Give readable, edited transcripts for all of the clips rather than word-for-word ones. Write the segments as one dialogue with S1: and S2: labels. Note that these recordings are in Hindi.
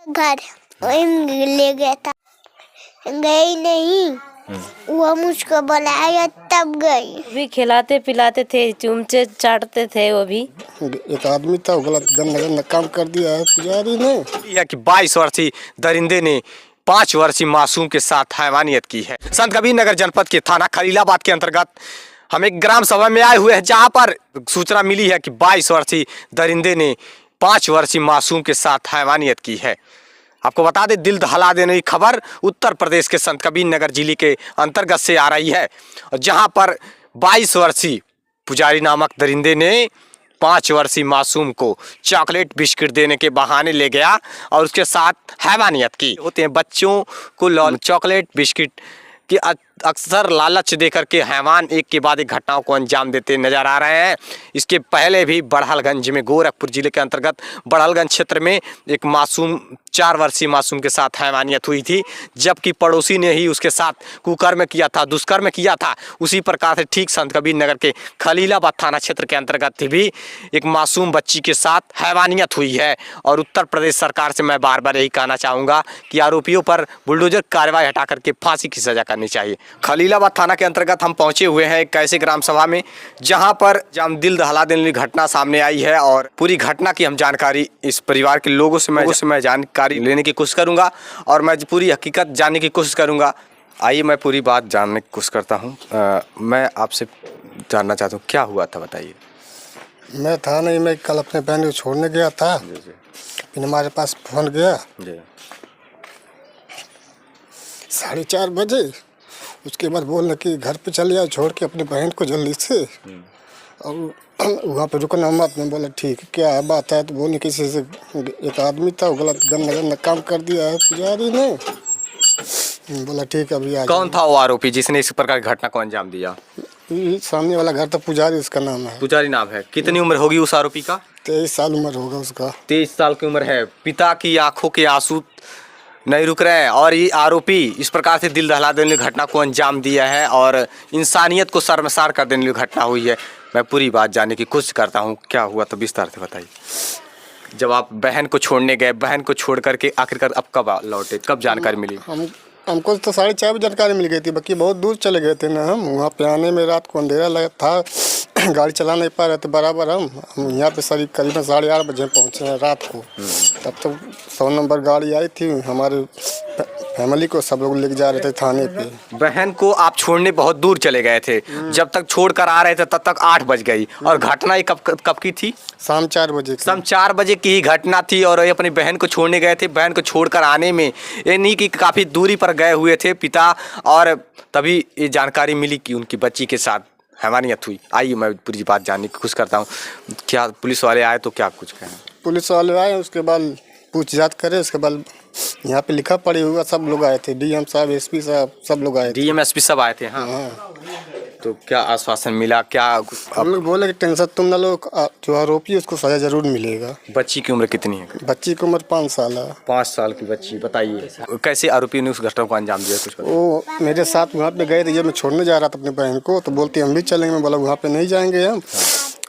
S1: घर वहीं ले गया था, गई नहीं। वो मुझको बुलाया तब गई।
S2: भी खिलाते पिलाते थे, चुमचे चाटते थे। वो भी
S3: एक आदमी था, वो गलत गंदा काम कर दिया है पुजारी ने।
S4: यह कि 22 वर्षीय दरिंदे ने 5 वर्षीय मासूम के साथ हैवानियत की है। संत कबीर नगर जनपद के थाना खलीलाबाद के अंतर्गत हम एक ग्राम सभा में आए हुए हैं, जहां पर सूचना मिली है कि 22 वर्षीय दरिंदे ने 5 वर्षीय मासूम के साथ हैवानियत की है। आपको बता दें, दिल दहला देने की खबर उत्तर प्रदेश के संत कबीर नगर जिले के अंतर्गत से आ रही है, जहां पर 22 वर्षीय पुजारी नामक दरिंदे ने 5 वर्षीय मासूम को चॉकलेट बिस्किट देने के बहाने ले गया और उसके साथ हैवानियत की। होते हैं बच्चों को चॉकलेट बिस्किट कि अक्सर लालच देकर के हैवान एक के बाद एक घटनाओं को अंजाम देते नजर आ रहे हैं। इसके पहले भी बड़हलगंज में, गोरखपुर जिले के अंतर्गत बड़हलगंज क्षेत्र में एक मासूम 4 वर्षीय मासूम के साथ हैवानियत हुई थी, जबकि पड़ोसी ने ही उसके साथ कुकर्म किया था, दुष्कर्म किया था। उसी प्रकार से ठीक संत कबीर नगर के खलीलाबाद थाना क्षेत्र के अंतर्गत भी एक मासूम बच्ची के साथ हैवानियत हुई है। और उत्तर प्रदेश सरकार से मैं बार बार यही कहना चाहूँगा कि आरोपियों पर बुलडोजर कार्रवाई हटा करके फांसी की सजा करनी चाहिए। खलीलाबाद थाना के अंतर्गत हम पहुंचे हुए हैं एक ऐसे ग्राम सभा में, जहां पर दिल दहला देने वाली घटना सामने आई है और पूरी घटना की हम जानकारी इस परिवार के लोगों से मैं जानकारी लेने की कोशिश करूंगा और मैं पूरी हकीकत जानने की कोशिश करूंगा। आइए मैं पूरी बात जानने की कोशिश करता हूँ। मैं आपसे जानना चाहता हूँ, क्या हुआ था बताइए।
S3: मैं था नहीं, मैं कल अपने बहन को छोड़ने गया था, फिर हमारे पास फोन गया 4:30 बजे। उसके बाद बोलने कि घर पे चले जाओ, छोड़ के अपनी बहन को जल्दी से। और वहाँ पे रुकना मत। मैं बोला ठीक है, क्या है बात है। तो बोलने किसी से एक आदमी था, वो गलत गंदा काम कर दिया है पुजारी ने। बोला ठीक है अभी आ।
S4: कौन था वो आरोपी जिसने इस प्रकार की घटना को अंजाम दिया?
S3: सामने वाला घर था, पुजारी उसका नाम है।
S4: पुजारी नाम है। कितनी उम्र होगी उस आरोपी का?
S3: 23 साल उम्र होगा उसका।
S4: 23 साल की उम्र है। पिता की आंखों के आंसू नहीं रुक रहे हैं और ये आरोपी इस प्रकार से दिल दहला देने वाली घटना को अंजाम दिया है और इंसानियत को शर्मसार कर देने वाली घटना हुई है। मैं पूरी बात जानने की कोशिश करता हूँ, क्या हुआ तो विस्तार से बताइए। जब आप बहन को छोड़ने गए, बहन को छोड़ करके आखिरकार अब कब लौटे, कब जानकारी मिली?
S3: हमको तो 4:30 बजे जानकारी मिल गई थी, बाकी बहुत दूर चले गए थे ना हम। वहाँ पे आने में रात को अंधेरा लगा था, गाड़ी चला नहीं पा रहे थे बराबर। हम यहाँ पे करीबन 8:30 बजे पहुँचे हैं रात को। तब तो 100 नंबर गाड़ी आई थी, हमारे फैमिली को सब लोग लेके जा रहे थे थाने पे।
S4: बहन को आप छोड़ने बहुत दूर चले गए थे, जब तक छोड़ कर आ रहे थे तब तक 8 बज गई। और घटना ये कब की थी?
S3: शाम 4 बजे।
S4: शाम 4 बजे की ही घटना थी और ये अपनी बहन को छोड़ने गए थे। बहन को छोड़कर आने में ये नहीं कि काफ़ी दूरी पर गए हुए थे पिता, और तभी ये जानकारी मिली कि उनकी बच्ची के साथ हैवानियत हुई। आइए मैं पूरी बात जानने की कोशिश करता हूँ। क्या पुलिस वाले आए तो क्या कुछ कहें?
S3: पुलिस वाले आए, उसके बाद पूछताछ करे, उसके बाद यहाँ पे लिखा पड़ी हुआ सब लोग आए थे। डीएम साहब, एसपी साहब, सब लोग आए थे।
S4: डीएम एसपी सब आए थे। हाँ। तो क्या आश्वासन मिला? क्या
S3: हम लोग बोले कि टेंशन तुम ना लो, जो आरोपी है उसको सजा जरूर मिलेगा।
S4: बच्ची की उम्र कितनी है?
S3: बच्ची की उम्र 5 साल है।
S4: 5 साल की बच्ची। बताइए कैसे आरोपी ने उस घटना को अंजाम दिया, कुछ बताइए।
S3: वो मेरे साथ वहाँ पे गए थे, जब मैं छोड़ने जा रहा था अपनी बहन को, तो बोलती हम भी चलेंगे। मैं बोला वहाँ पे नहीं जाएंगे हम।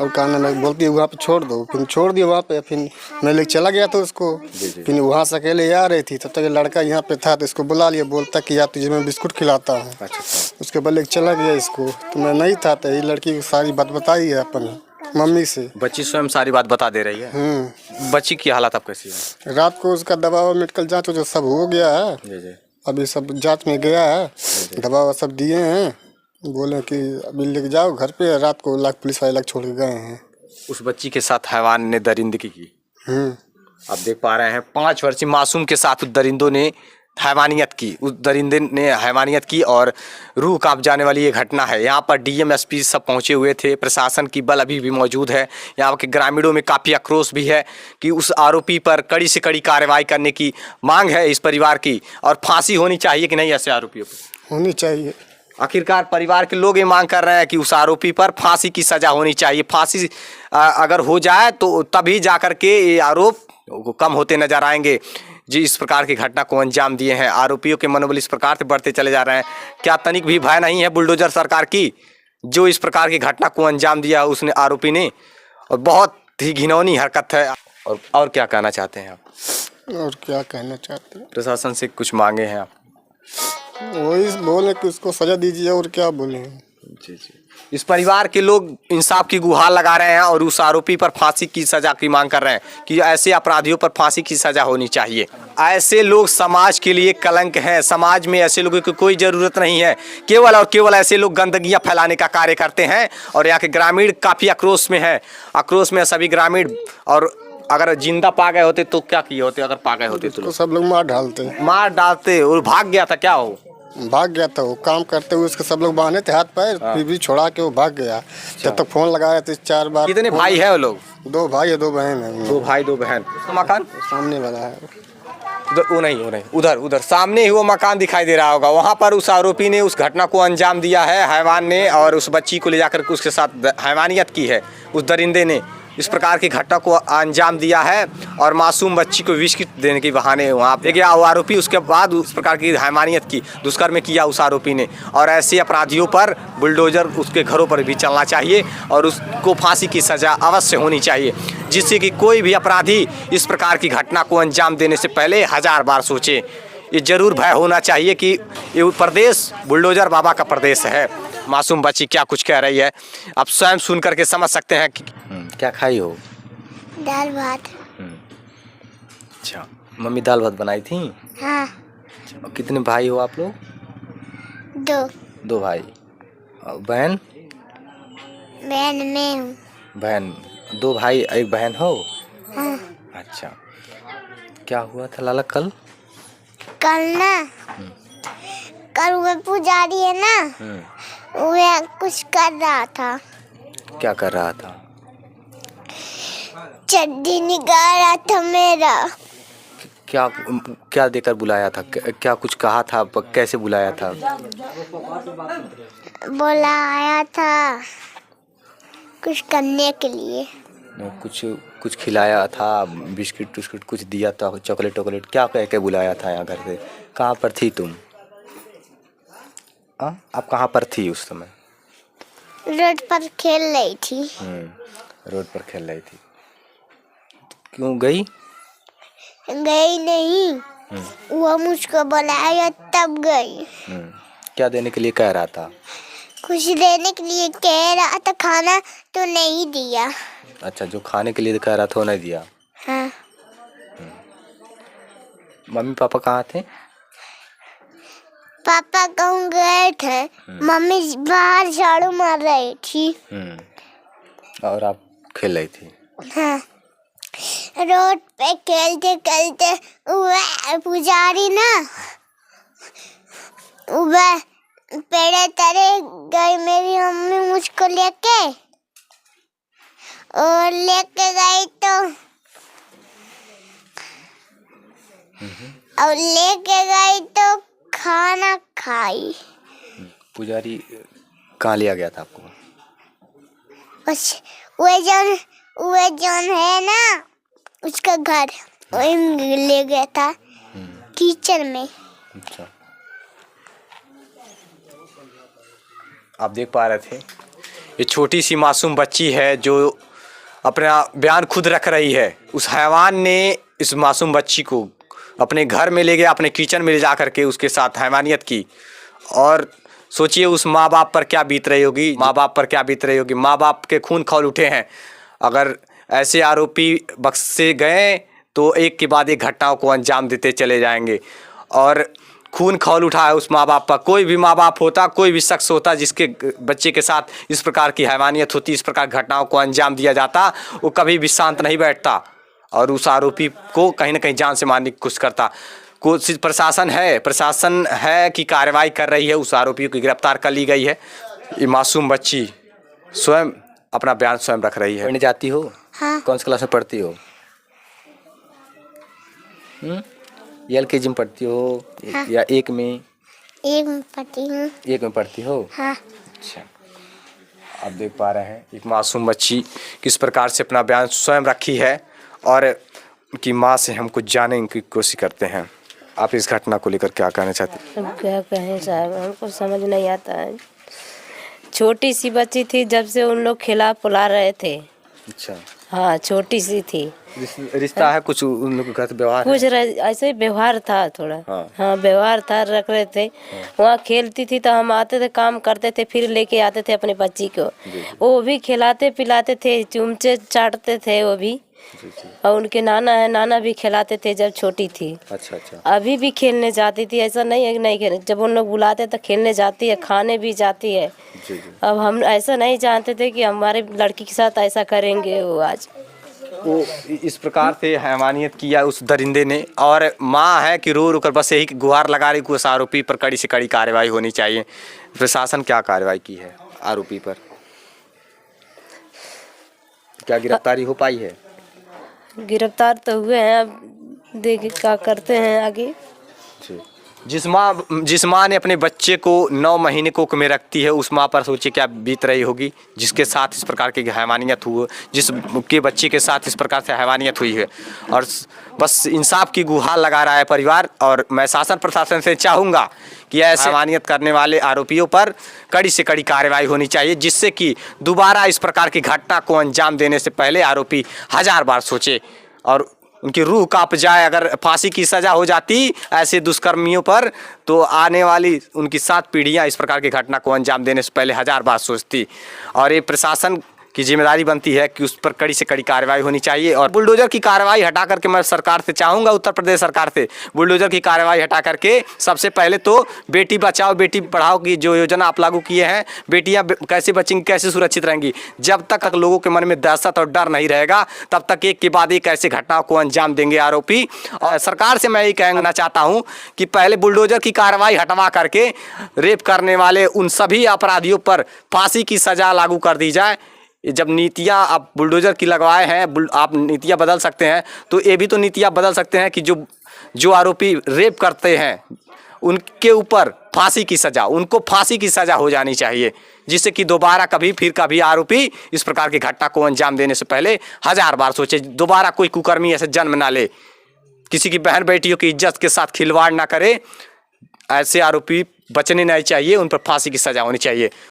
S3: और कहने में बोलती है वहाँ पे छोड़ दो, फिर छोड़ दिया वहाँ पे। फिर मैं लेके चला गया था उसको। फिर वहाँ से अकेले आ रही थी, तब तक लड़का यहाँ पे था, तो इसको बुला लिया। बोलता कि यार तुझे मैं बिस्कुट खिलाता हूँ। उसके बाद लेके चला गया इसको, तो मैं नहीं था। तो ये लड़की को सारी बात बताई है अपन मम्मी से।
S4: बच्ची स्वयं सारी बात बता दे रही है। बच्ची की हालत अब कैसी है?
S3: रात को उसका दवा मेडिकल जाँच जो सब हो गया है, अभी सब जाँच में गया है, दवा सब दिए हैं। बोले कि अभी लेके जाओ घर पे। रात को पुलिस वाले छोड़ के गए हैं।
S4: उस बच्ची के साथ हैवान ने दरिंदगी की। आप देख पा रहे हैं 5 वर्षीय मासूम के साथ उस दरिंदों ने हैवानियत की। उस दरिंदे ने हैवानियत की और रूह कांप जाने वाली ये घटना है। यहाँ पर डीएम एसपी सब पहुँचे हुए थे, प्रशासन की बल अभी भी मौजूद है। यहाँ के ग्रामीणों में काफ़ी आक्रोश भी है कि उस आरोपी पर कड़ी से कड़ी कार्रवाई करने की मांग है इस परिवार की, और फांसी होनी चाहिए कि नहीं ऐसे आरोपियों पर?
S3: होनी चाहिए।
S4: आखिरकार परिवार के लोग ये मांग कर रहे हैं कि उस आरोपी पर फांसी की सजा होनी चाहिए। फांसी अगर हो जाए तो तभी जाकर के ये आरोप कम होते नजर आएंगे। जी, इस प्रकार की घटना को अंजाम दिए हैं। आरोपियों के मनोबल इस प्रकार से बढ़ते चले जा रहे हैं। क्या तनिक भी भय नहीं है बुलडोजर सरकार की, जो इस प्रकार की घटना को अंजाम दिया उसने आरोपी ने? और बहुत ही घिनौनी हरकत है। और क्या कहना चाहते हैं आप?
S3: और क्या कहना चाहते हैं,
S4: प्रशासन से कुछ मांगे हैं आप?
S3: वही बोले कि उसको सजा दीजिए, और क्या बोले।
S4: जी जी। इस परिवार के लोग इंसाफ की गुहार लगा रहे हैं और उस आरोपी पर फांसी की सजा की मांग कर रहे हैं कि ऐसे अपराधियों पर फांसी की सजा होनी चाहिए। ऐसे लोग समाज के लिए कलंक हैं। समाज में ऐसे लोगों की कोई ज़रूरत नहीं है। केवल और केवल ऐसे लोग गंदगियां फैलाने का कार्य करते हैं। और यहाँ के ग्रामीण काफ़ी आक्रोश में है। आक्रोश में सभी ग्रामीण, और अगर जिंदा पा गए होते तो क्या किए होते? अगर पा गए होते तो
S3: सब लोग मार डालते
S4: और भाग गया था, क्या हो?
S3: भाग गया था। वो काम करते हुए उसके सब लोग बांधे थे हाथ पैर, फिर भी छोड़ा के वो भाग गया। जब तक फोन लगाया तो 4 बार।
S4: कितने भाई है वो लोग?
S3: 2 भाई है 2 बहन है।
S4: 2 भाई 2 बहन। तो मकान
S3: सामने वाला है,
S4: उधर वो नहीं, उधर सामने ही वो मकान दिखाई दे रहा होगा। वहाँ पर उस आरोपी ने उस घटना को अंजाम दिया है, हैवान ने, और उस बच्ची को ले जाकर के उसके साथ हैवानियत की है। उस दरिंदे ने इस प्रकार की घटना को अंजाम दिया है और मासूम बच्ची को विष देने के बहाने वहाँ पे गया वो आरोपी। उसके बाद उस प्रकार की हैवानियत की, दुष्कर्म किया उस आरोपी ने। और ऐसे अपराधियों पर बुलडोजर उसके घरों पर भी चलना चाहिए और उसको फांसी की सज़ा अवश्य होनी चाहिए, जिससे कि कोई भी अपराधी इस प्रकार की घटना को अंजाम देने से पहले 1000 बार सोचे। ये जरूर भय होना चाहिए कि ये प्रदेश बुलडोजर बाबा का प्रदेश है। मासूम बच्ची क्या कुछ कह रही है, आप स्वयं सुन करके समझ सकते हैं कि क्या खाई हो?
S1: दाल भात।
S4: अच्छा, मम्मी दाल भात बनाई थी?
S1: हाँ।
S4: और कितने भाई हो आप लोग?
S1: 2।
S4: 2 भाई। और बहन?
S1: बहन मैं हूँ।
S4: बहन 2 भाई 1 बहन हो?
S1: हाँ।
S4: अच्छा, क्या हुआ था लाला कल?
S1: कल ना, कल वो पुजारी है ना, वह कुछ कर रहा था।
S4: क्या कर रहा था?
S1: चड्डी निकाल रहा था मेरा।
S4: क्या देकर बुलाया था? क्या कुछ कहा था? कैसे बुलाया था?
S1: बोला आया था कुछ करने के लिए।
S4: कुछ खिलाया था? बिस्किट टुस्किट कुछ दिया था? चॉकलेट क्या कह के बुलाया था यहाँ घर से? कहाँ पर थी तुम? आप कहाँ पर थी उस समय?
S1: रोड पर खेल रही थी।
S4: रोड पर खेल रही थी। क्यों गई
S1: नहीं, वो मुझको बुलाया तब गई।
S4: क्या देने के लिए कह रहा था?
S1: कुछ देने के लिए कह रहा था, खाना तो नहीं दिया।
S4: अच्छा, जो खाने के लिए कह रहा था वो नहीं दिया?
S1: हाँ।
S4: मम्मी पापा कहाँ थे?
S1: पापा कहूँ गए थे, मम्मी बाहर झाड़ू मार रही थी।
S4: और आप खेल रही थी?
S1: हाँ। रोड पे खेलते खेलते वह पुजारी ना वह पेड़े तरे गई मेरी मम्मी मुझको लेके, और लेके गई तो खाना खाई।
S4: पुजारी कहाँ लिया गया था आपको?
S1: बस वो जौन है ना उसका घर, वही ले गया था कीचड़ में।
S4: अच्छा, आप देख पा रहे थे ये छोटी सी मासूम बच्ची है जो अपना बयान खुद रख रही है। उस हैवान ने इस मासूम बच्ची को अपने घर में ले गया, अपने किचन में ले जा करके उसके साथ हैवानियत की। और सोचिए उस माँ बाप पर क्या बीत रही होगी, माँ बाप के खून खौल उठे हैं। अगर ऐसे आरोपी बख्शे गए तो एक के बाद एक घटनाओं को अंजाम देते चले जाएंगे और खून खौल उठा है उस माँ बाप पर। कोई भी माँ बाप होता, कोई भी शख्स होता जिसके बच्चे के साथ इस प्रकार की हैवानियत होती, इस प्रकार घटनाओं को अंजाम दिया जाता, वो कभी भी शांत नहीं बैठता और उस आरोपी को कहीं ना कहीं जान से मारने की कोशिश करता। कोशिश प्रशासन है कि कार्रवाई कर रही है, उस आरोपी को गिरफ्तार कर ली गई है। ये मासूम बच्ची स्वयं अपना बयान स्वयं रख रही है। पढ़ने जाती हो?
S1: हाँ।
S4: कौन सी क्लास में पढ़ती हो? LKG में पढ़ती हो?
S1: हाँ।
S4: या 1 में?
S1: 1 में पढ़ती हूँ।
S4: 1 में पढ़ती हो?
S1: हाँ।
S4: अच्छा, आप देख पा रहे हैं एक मासूम बच्ची किस प्रकार से अपना बयान स्वयं रखी है और कि माँ से हम कुछ जानने की कोशिश करते हैं। आप इस घटना को लेकर क्या कहना चाहते हैं?
S2: अब क्या कहें साहब, हमको समझ नहीं आता है। छोटी सी बच्ची थी, जब से उन लोग खिला पुला रहे थे।
S4: अच्छा।
S2: हाँ, छोटी सी थी,
S4: रिश्ता है कुछ उन लोग का व्यवहार है?
S2: ऐसे ही व्यवहार था थोड़ा।
S4: हाँ।
S2: हाँ व्यवहार था, रख रहे थे। वहाँ खेलती थी तो हम आते थे, काम करते थे, फिर लेके आते थे अपनी बच्ची को। वो भी खिलाते पिलाते थे, चुमचे चाटते थे वो भी। और उनके नाना है, नाना भी खिलाते थे जब छोटी थी।
S4: अच्छा अच्छा।
S2: अभी भी खेलने जाती थी, ऐसा नहीं है कि नहीं खेलने, जब उन लोग बुलाते तो खेलने जाती है, खाने भी जाती है।
S4: जी।
S2: अब हम ऐसा नहीं जानते थे कि हमारे लड़की के साथ ऐसा करेंगे वो आज।
S4: वो इस प्रकार से हैवानियत किया उस दरिंदे ने, और माँ है कि रो रो कर बस यही गुहार लगा रही कि उस आरोपी पर कड़ी से कड़ी कार्रवाई होनी चाहिए। प्रशासन क्या कार्रवाई की है आरोपी पर? क्या गिरफ्तारी हो पाई है?
S2: गिरफ्तार तो हुए हैं, अब देखिए क्या करते हैं आगे।
S4: जिस माँ ने अपने बच्चे को 9 महीने कोख में रखती है, उस माँ पर सोचिए क्या बीत रही होगी, जिसके साथ इस प्रकार की हैवानियत हुई, जिसके बच्चे के साथ इस प्रकार से हैवानियत हुई है। और बस इंसाफ की गुहार लगा रहा है परिवार। और मैं शासन प्रशासन से चाहूँगा कि ऐसे हैवानियत करने वाले आरोपियों पर कड़ी से कड़ी कार्रवाई होनी चाहिए, जिससे कि दोबारा इस प्रकार की घटना को अंजाम देने से पहले आरोपी 1000 बार सोचे और उनकी रूह कांप जाए। अगर फांसी की सज़ा हो जाती ऐसे दुष्कर्मियों पर, तो आने वाली उनकी 7 पीढ़ियां इस प्रकार की घटना को अंजाम देने से पहले 1000 बार सोचती। और ये प्रशासन की जिम्मेदारी बनती है कि उस पर कड़ी से कड़ी कार्रवाई होनी चाहिए। और बुलडोजर की कार्रवाई हटा करके मैं सरकार से चाहूँगा, उत्तर प्रदेश सरकार से बुलडोजर की कार्रवाई हटा करके सबसे पहले तो बेटी बचाओ बेटी पढ़ाओ की जो योजना आप लागू किए हैं, बेटियां कैसे बचेंगी, कैसे सुरक्षित रहेंगी, जब तक लोगों के मन में दहशत और डर नहीं रहेगा तब तक एक के बाद एक ऐसे घटनाओं को अंजाम देंगे आरोपी। और सरकार से मैं ये कहना चाहता हूँ कि पहले बुलडोजर की कार्रवाई हटवा करके रेप करने वाले उन सभी अपराधियों पर फांसी की सज़ा लागू कर दी जाए। जब नीतियाँ आप बुलडोजर की लगवाए हैं, आप नीतियाँ बदल सकते हैं, तो ये भी तो नीतियाँ बदल सकते हैं कि जो आरोपी रेप करते हैं उनके ऊपर फांसी की सज़ा, उनको फांसी की सज़ा हो जानी चाहिए, जिससे कि दोबारा कभी आरोपी इस प्रकार की घटना को अंजाम देने से पहले 1000 बार सोचे, दोबारा कोई कुकर्मी ऐसे जन्म ना ले, किसी की बहन बेटियों की इज्जत के साथ खिलवाड़ ना करे। ऐसे आरोपी बचने नहीं चाहिए, उन पर फांसी की सज़ा होनी चाहिए।